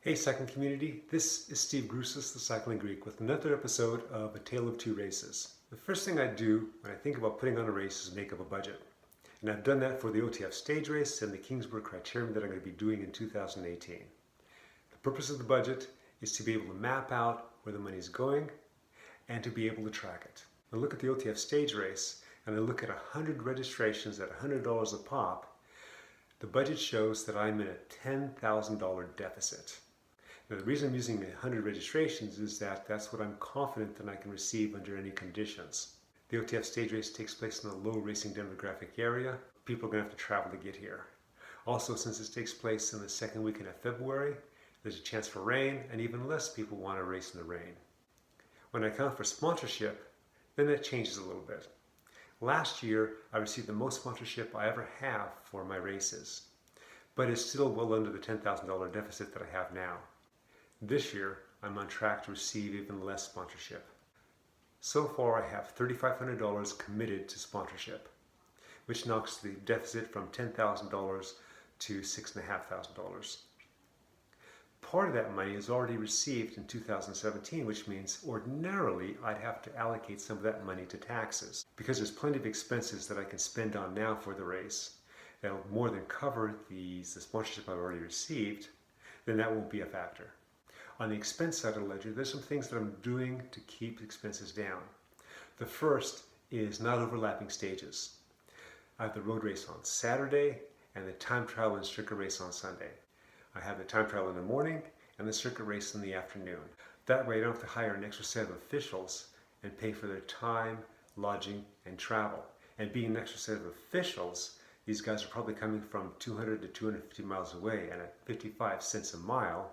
Hey cycling community, this is Steve Grusis, the Cycling Greek, with another episode of A Tale of Two Races. The first thing I do when I think about putting on a race is make up a budget. And I've done that for the OTF stage race and the Kingsburg Criterium that I'm going to be doing in 2018. The purpose of the budget is to be able to map out where the money is going and to be able to track it. I look at the OTF stage race and I look at 100 registrations at $100 a pop. The budget shows that I'm in a $10,000 deficit. Now, the reason I'm using 100 registrations is that that's what I'm confident that I can receive under any conditions. The OTF stage race takes place in a low racing demographic area. People are going to have to travel to get here. Also, since this takes place in the second weekend of February, there's a chance for rain, and even less people want to race in the rain. When I account for sponsorship, then that changes a little bit. Last year, I received the most sponsorship I ever have for my races, but it's still well under the $10,000 deficit that I have now. This year, I'm on track to receive even less sponsorship. So far, I have $3,500 committed to sponsorship, which knocks the deficit from $10,000 to $6,500. Part of that money is already received in 2017, which means ordinarily I'd have to allocate some of that money to taxes. Because there's plenty of expenses that I can spend on now for the race that'll more than cover the sponsorship I've already received, then that won't be a factor. On the expense side of the ledger, there's some things that I'm doing to keep expenses down. The first is not overlapping stages. I have the road race on Saturday and the time trial and circuit race on Sunday. I have the time trial in the morning and the circuit race in the afternoon. That way I don't have to hire an extra set of officials and pay for their time, lodging, and travel. And being an extra set of officials, these guys are probably coming from 200 to 250 miles away, and at 55 cents a mile,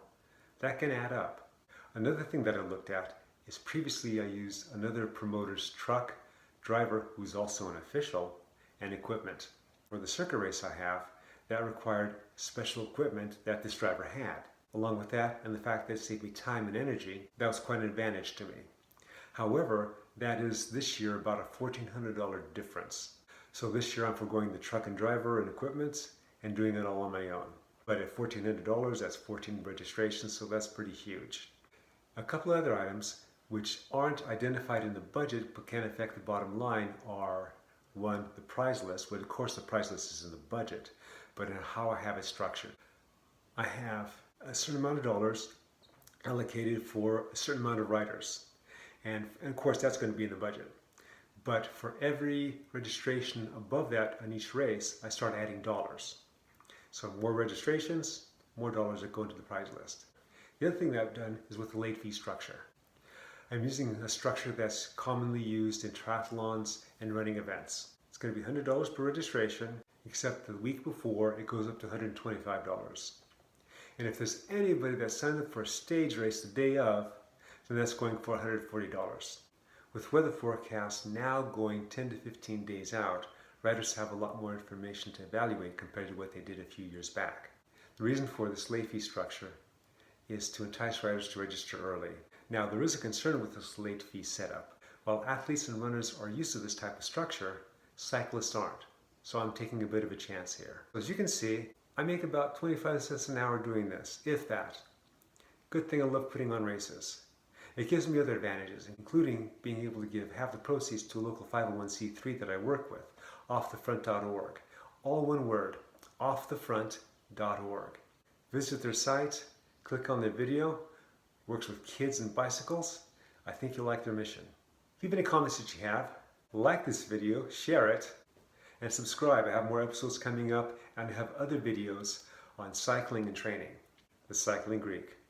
that can add up. Another thing that I looked at is previously I used another promoter's truck, driver who's also an official, and equipment. For the circuit race I have, that required special equipment that this driver had. Along with that and the fact that it saved me time and energy, that was quite an advantage to me. However, that is this year about a $1,400 difference. So this year I'm foregoing the truck and driver and equipment and doing it all on my own. But at $1,400, that's 14 registrations, so that's pretty huge. A couple other items which aren't identified in the budget but can affect the bottom line are, one, the prize list. Well, of course the prize list is in the budget, but in how I have it structured. I have a certain amount of dollars allocated for a certain amount of riders, and of course that's going to be in the budget. But for every registration above that on each race, I start adding dollars. So more registrations, more dollars that go into the prize list. The other thing that I've done is with the late fee structure. I'm using a structure that's commonly used in triathlons and running events. It's going to be $100 per registration, except the week before it goes up to $125. And if there's anybody that signed up for a stage race the day of, then that's going for $140. With weather forecasts now going 10 to 15 days out, riders have a lot more information to evaluate compared to what they did a few years back. The reason for this late fee structure is to entice riders to register early. Now, there is a concern with this late fee setup. While athletes and runners are used to this type of structure, cyclists aren't. So I'm taking a bit of a chance here. As you can see, I make about 25 cents an hour doing this, if that. Good thing I love putting on races. It gives me other advantages, including being able to give half the proceeds to a local 501c3 that I work with, offthefront.org. All one word, offthefront.org. Visit their site, click on their video, works with kids and bicycles. I think you'll like their mission. Leave any comments that you have, like this video, share it, and subscribe. I have more episodes coming up, and I have other videos on cycling and training. The Cycling Greek.